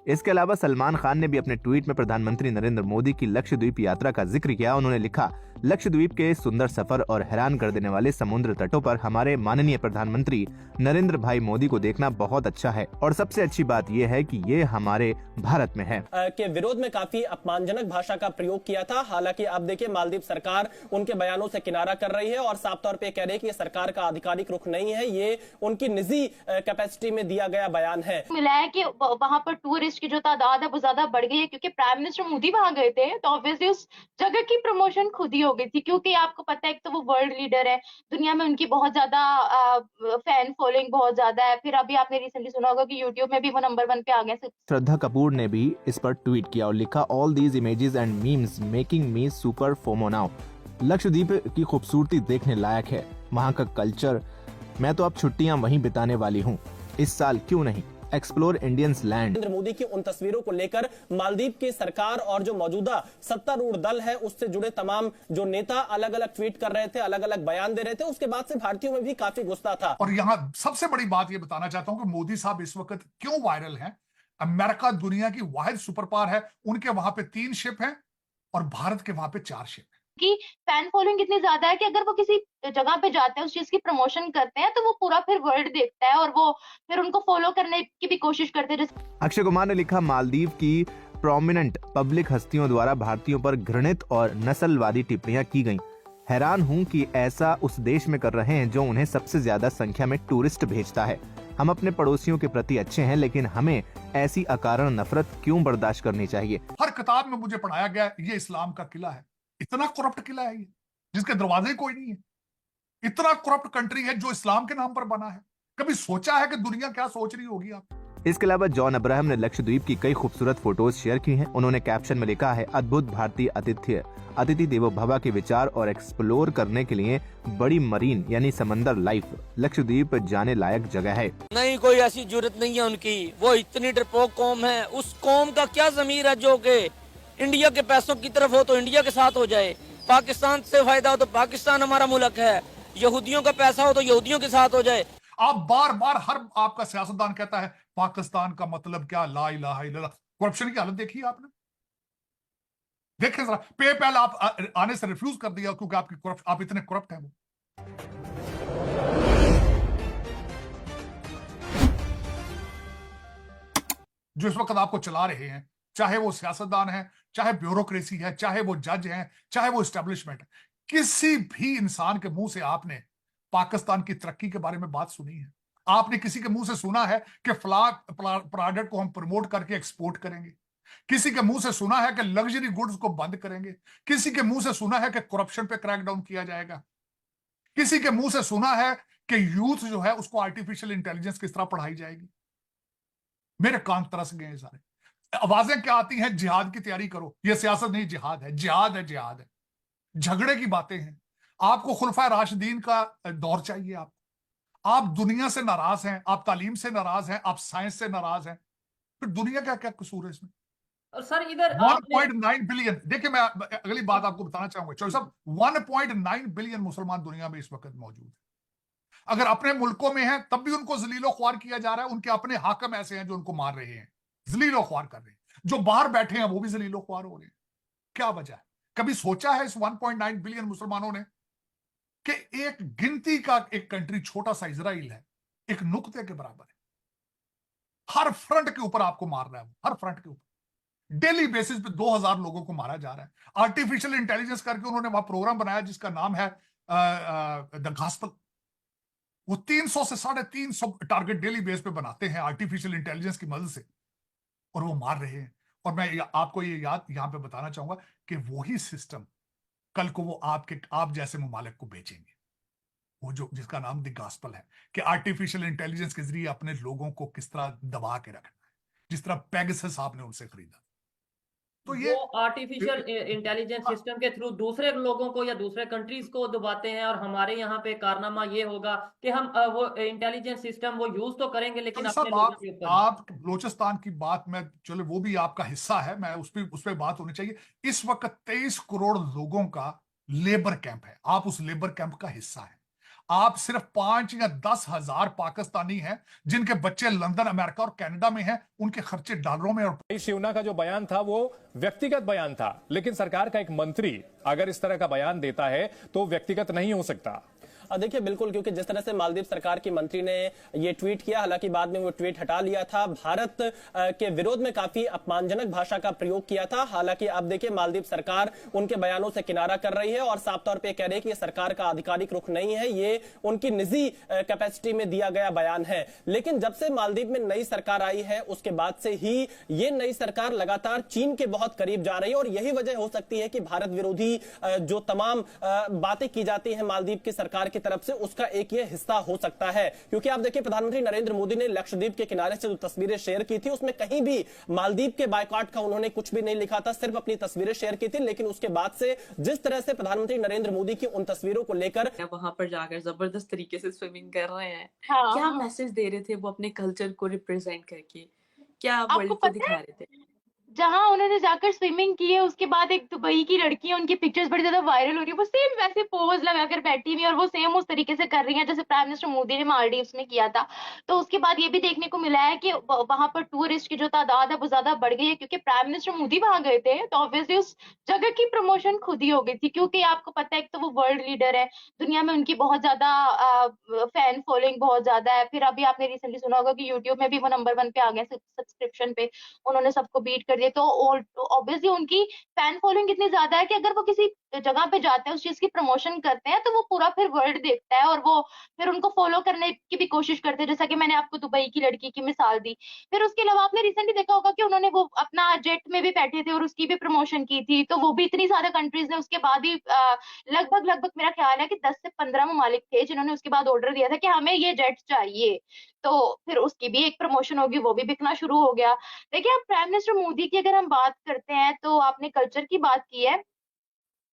इसके अलावा सलमान खान ने भी अपने ट्वीट में प्रधानमंत्री नरेंद्र मोदी की लक्षद्वीप यात्रा का जिक्र किया। उन्होंने लिखा, लक्षद्वीप के सुंदर सफर और हैरान कर देने वाले समुद्र तटों पर हमारे माननीय प्रधानमंत्री नरेंद्र भाई मोदी को देखना बहुत अच्छा है और सबसे अच्छी बात यह है कि ये हमारे भारत में है। के विरोध में काफी अपमानजनक भाषा का प्रयोग किया था। हालांकि अब देखिए मालदीव सरकार उनके बयानों से किनारा कर रही है और साफ तौर पे कह रही है कि ये सरकार का आधिकारिक रुख नहीं है, ये उनकी निजी कैपेसिटी में दिया गया बयान है। मिला है कि वहां पर टूरिस्ट की जो तादाद है वो ज्यादा बढ़ गई है क्योंकि प्राइम मिनिस्टर मोदी वहां गए थे, तो ऑब्वियसली उस जगह की प्रमोशन खुद ही हो गई थी। क्योंकि आपको पता है कि तो वो वर्ल्ड लीडर है, दुनिया में उनकी बहुत ज्यादा फैन फॉलोइंग बहुत ज्यादा है। फिर अभी आपने रिसेंटली सुना होगा कि यूट्यूब में भी वो नंबर 1 पे आ गए। श्रद्धा कपूर ने भी इस पर ट्वीट किया और लिखा, all these images and memes making me super FOMO now. Lakshadweep की खूबसूरती देखने लायक है, वहाँ का कल्चर, मैं तो अब छुट्टियां वहीं बिताने वाली हूँ। इस साल क्यों नहीं explore Indians land. Narendra Modi की उन तस्वीरों को लेकर मालदीव की सरकार और जो मौजूदा सत्तारूढ़ दल है उससे जुड़े तमाम जो नेता अलग अलग ट्वीट कर रहे थे, अलग अलग बयान दे रहे थे। उसके बाद से भारतीयों में भी काफी गुस्सा था। और यहाँ सबसे बड़ी बात यह बताना चाहता हूं कि मोदी साहब इस वक्त क्यों वायरल हैं। अमेरिका दुनिया की वाहिद सुपर पावर है, उनके वहां पे 3 शिप हैं और भारत के वहां पे 4 शिप हैं। कि फैन फॉलोइंग इतनी ज्यादा है कि अगर वो किसी जगह पे जाते हैं, उस चीज की प्रमोशन करते हैं, तो वो पूरा फिर वर्ल्ड देखता है और वो फिर उनको फॉलो करने की भी कोशिश करते हैं। अक्षय कुमार ने लिखा, मालदीव की प्रोमिनेंट पब्लिक हस्तियों द्वारा भारतीयों पर घृणित और नस्लवादी टिप्पणियां की गईं। हैरान हूं कि ऐसा उस देश में कर रहे हैं जो उन्हें सबसे ज्यादा संख्या में टूरिस्ट भेजता है। हम अपने पड़ोसियों के प्रति अच्छे हैं, लेकिन हमें ऐसी अकारण नफरत क्यों बर्दाश्त करनी चाहिए। हर किताब में मुझे पढ़ाया गया ये इस्लाम का किला है। इतना करप्ट किला है ये, जिसके दरवाजे कोई नहीं है। इतना करप्ट कंट्री है जो इस्लाम के नाम पर बना है। कभी सोचा है कि दुनिया क्या सोच रही होगी आप? इसके अलावा जॉन अब्राहम ने लक्षद्वीप की कई खूबसूरत फोटोज शेयर की हैं। उन्होंने कैप्शन में लिखा है, अद्भुत भारतीय आतिथ्य, अतिथि देवो भव के विचार और एक्सप्लोर करने के लिए बड़ी मरीन यानी समंदर लाइफ। लक्षद्वीप जाने लायक जगह है। नहीं, कोई ऐसी जरूरत नहीं है उनकी। वो इतनी डरपोक कौम है, उस कौम का क्या ज़मीर है जो कि इंडिया के पैसों की तरफ हो तो इंडिया के साथ हो जाए, पाकिस्तान से फायदा हो तो पाकिस्तान हमारा मुल्क है, यहूदियों का पैसा हो तो यहूदियों के साथ हो जाए। आप बार बार हर आपका सियासतदान कहता है पाकिस्तान का मतलब क्या, ला इलाहा इल्लल्लाह। करप्शन की हालत देखी आपने? देखें जरा, पेपैल आप आने से रिफ्यूज कर दिया क्योंकि आप इतने करप्ट हैं। वो जो इस वक्त आपको चला रहे हैं, चाहे वो सियासतदान है, चाहे ब्यूरोक्रेसी है, चाहे वो जज हैं, चाहे वो एस्टेब्लिशमेंट है, किसी भी इंसान के मुंह से आपने पाकिस्तान की तरक्की के बारे में बात सुनी है? आपने किसी के मुंह से सुना है कि फला प्रोडक्ट को हम प्रमोट करके एक्सपोर्ट करेंगे? किसी के मुंह से सुना है कि लग्जरी गुड्स को बंद करेंगे? किसी के मुंह से सुना है कि करप्शन पे क्रैकडाउन किया जाएगा? किसी के मुंह से सुना है कि यूथ जो है उसको आर्टिफिशियल इंटेलिजेंस किस तरह पढ़ाई जाएगी? मेरे कान तरस गए सारे। आवाजें क्या आती हैं, जिहाद की तैयारी करो। यह सियासत नहीं, जिहाद है, जिहाद है, जिहाद है। झगड़े की बातें हैं। आपको खुलफाए राशिदीन का दौर चाहिए। आप दुनिया से नाराज हैं, आप तालीम से नाराज हैं, आप साइंस से नाराज हैं, फिर दुनिया का क्या कसूर है इसमें? और सर इधर 1.9 बिलियन, देखिए मैं अगली बात आपको बताना चाहूंगा चौधरी साहब, 1.9 बिलियन मुसलमान दुनिया में इस वक्त मौजूद है। अगर अपने मुल्कों में है तब भी उनको जलीलो ख्वार किया जा रहा है। उनके अपने हाकम ऐसे हैं जो उनको मार रहे हैं, जलीलो ख्वार कर रहे हैं। जो बाहर बैठे हैं वो भी जलीलो ख्वार हो रहे हैं। क्या वजह है? कभी सोचा है इस 1.9 बिलियन मुसलमानों ने कि एक गिनती का एक कंट्री, छोटा सा इजराइल है, एक नुक्ते के बराबर है। हर फ्रंट के ऊपर आपको मार रहा है, हर फ्रंट के ऊपर डेली बेसिस पे 2000 लोगों को मारा जा रहा है। आर्टिफिशियल इंटेलिजेंस करके उन्होंने वहां प्रोग्राम बनाया जिसका नाम है द गॉस्पेल। वो 300 से 350 टारगेट डेली बेस पे बनाते हैं आर्टिफिशियल इंटेलिजेंस की मदद से, और वो मार रहे हैं। और मैं आपको ये याद यहां पे बताना चाहूंगा कि वही सिस्टम कल को वो आप जैसे ममालिक को बेचेंगे। वो जो जिसका नाम द गॉस्पेल है कि आर्टिफिशियल इंटेलिजेंस के जरिए अपने लोगों को किस तरह दबा के रखना है, जिस तरह पेगासस आपने उनसे खरीदा। तो ये आर्टिफिशियल इंटेलिजेंस सिस्टम के थ्रू दूसरे लोगों को या दूसरे कंट्रीज को दबाते हैं। और हमारे यहाँ पे कारनामा ये होगा कि हम वो इंटेलिजेंस सिस्टम वो यूज तो करेंगे लेकिन अपने लोगों के ऊपर। आप बलोचिस्तान की बात में, चलो वो भी आपका हिस्सा है, मैं उस पर बात होनी चाहिए। इस वक्त 23 करोड़ लोगों का लेबर कैंप है, आप उस लेबर कैंप का हिस्सा है। आप सिर्फ 5 या 10,000 पाकिस्तानी हैं जिनके बच्चे लंदन, अमेरिका और कनाडा में हैं, उनके खर्चे डॉलरों में। और शिवना का जो बयान था वो व्यक्तिगत बयान था, लेकिन सरकार का एक मंत्री अगर इस तरह का बयान देता है तो व्यक्तिगत नहीं हो सकता। देखिए बिल्कुल, क्योंकि जिस तरह से मालदीव सरकार की मंत्री ने ये ट्वीट किया, हालांकि बाद में वो ट्वीट हटा लिया था, भारत के विरोध में काफी अपमानजनक भाषा का प्रयोग किया था। हालांकि अब देखिए मालदीव सरकार उनके बयानों से किनारा कर रही है और साफ तौर पे कह रही है कि ये सरकार का आधिकारिक रुख नहीं है, ये उनकी निजी कैपेसिटी में दिया गया बयान है। लेकिन जब से मालदीव में नई सरकार आई है उसके बाद से ही ये नई सरकार लगातार चीन के बहुत करीब जा रही है, और यही वजह हो सकती है कि भारत विरोधी जो तमाम बातें की जाती है मालदीव की सरकार की तरफ से, उसका एक ये हिस्सा हो सकता है। क्योंकि आप देखिए प्रधानमंत्री नरेंद्र मोदी ने लक्षद्वीप के किनारे से जो तस्वीरें शेयर की थी उसमें कहीं भी मालदीव के बायकॉट का उन्होंने कुछ भी नहीं लिखा था, सिर्फ अपनी तस्वीरें शेयर की थी। लेकिन उसके बाद से जिस तरह से प्रधानमंत्री नरेंद्र मोदी की उन तस्वीरों को लेकर वहां पर जाकर जबरदस्त तरीके से स्विमिंग कर रहे हैं, हाँ, क्या हाँ। मैसेज दे रहे थे वो अपने कल्चर को रिप्रेजेंट करके, क्या वर्ल्ड आपको को पता दिखा है रहे थे? जहां उन्होंने जाकर स्विमिंग की है उसके बाद एक दुबई की लड़की है, उनकी पिक्चर्स बड़ी ज्यादा वायरल हो रही है, वो सेम वैसे पोज लगाकर बैठी हुई है और वो सेम उस तरीके से कर रही है जैसे प्राइम मिनिस्टर मोदी ने मालदीव्स में किया था। तो उसके बाद ये भी देखने को मिला है कि वहां पर टूरिस्ट की जो तादाद है वो ज्यादा बढ़ गई है, क्योंकि प्राइम मिनिस्टर मोदी वहां गए थे तो ऑब्वियसली उस जगह की प्रमोशन खुद ही हो गई थी। क्योंकि आपको पता है एक तो वो वर्ल्ड लीडर है, दुनिया में उनकी बहुत ज्यादा फैन फॉलोइंग बहुत ज्यादा है। फिर अभी आपने रिसेंटली सुना होगा कि यूट्यूब में भी वो नंबर 1 पे आ गए सब्सक्रिप्शन पे, उन्होंने सबको बीट कर दिया। तो ऑब्वियसली उनकी फैन फॉलोइंग इतनी ज्यादा है कि अगर वो किसी जगह पे जाते हैं, उस चीज की प्रमोशन करते हैं, तो वो पूरा फिर वर्ल्ड देखता है और वो फिर उनको फॉलो करने की भी कोशिश करते हैं, जैसा कि मैंने आपको दुबई की लड़की की मिसाल दी। फिर उसके अलावा आपने रिसेंटली देखा होगा कि उन्होंने वो अपना जेट में भी बैठे थे और उसकी भी प्रमोशन की थी। तो वो भी इतनी ज्यादा कंट्रीज ने उसके बाद ही लगभग मेरा ख्याल है कि 10 से 15 ममालिक थे जिन्होंने उसके बाद ऑर्डर दिया था कि हमें ये जेट चाहिए। तो फिर उसकी भी एक प्रमोशन होगी, वो भी बिकना शुरू हो गया। देखिए अब प्राइम मिनिस्टर मोदी की अगर हम बात करते हैं तो आपने कल्चर की बात की है,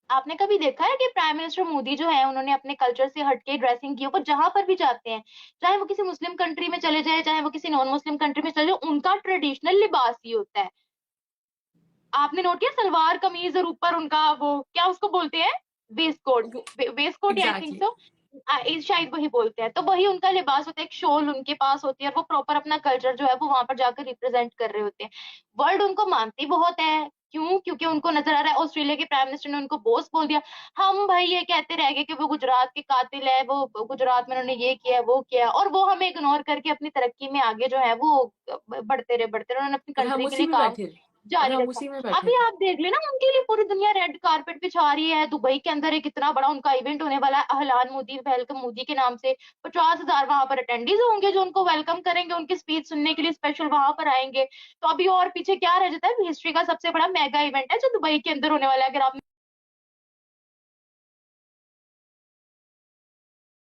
आपने कभी देखा है कि प्राइम मिनिस्टर मोदी जो है उन्होंने अपने कल्चर से हटके ड्रेसिंग की? वो जहां पर भी जाते हैं, चाहे वो किसी मुस्लिम कंट्री में चले जाए, चाहे वो किसी नॉन मुस्लिम कंट्री में चले जाए, उनका ट्रेडिशनल लिबास ही होता है। आपने नोट किया सलवार कमीज और ऊपर उनका वो क्या उसको बोलते हैं, waistcoat, waistcoat I think exactly. So, शायद वही बोलते हैं। तो वही उनका लिबास होता है, एक शॉल उनके पास होती है और वो प्रॉपर अपना कल्चर जो है वो वहां पर जाकर रिप्रेजेंट कर रहे होते हैं। वर्ल्ड उनको मानती बहुत है, क्यों? क्योंकि उनको नजर आ रहा है ऑस्ट्रेलिया के प्राइम मिनिस्टर ने उनको बॉस बोल दिया। हम भाई ये कहते रह गए कि वो गुजरात के कातिल है, वो गुजरात में उन्होंने ये किया वो किया, और वो हमें इग्नोर करके अपनी तरक्की में आगे जो है वो बढ़ते रहे, उन्होंने अपनी और हम कंट्री के उसी लिए में काम बैठे थे, और जारी हम रखा। उसी में बैठे अभी थे। आप देख लेना उनके लिए पूरी दुनिया रेड कारपेट बिछा रही है। दुबई के अंदर एक इतना बड़ा उनका इवेंट होने वाला है, अहलान मोदी वेलकम मोदी के नाम से। 50,000 वहां पर अटेंडीज होंगे जो उनको वेलकम करेंगे, उनकी स्पीच सुनने के लिए स्पेशल वहां पर आएंगे। तो अभी और पीछे क्या रह जाता है? हिस्ट्री का सबसे बड़ा मेगा इवेंट है जो दुबई के अंदर होने वाला है। अगर आप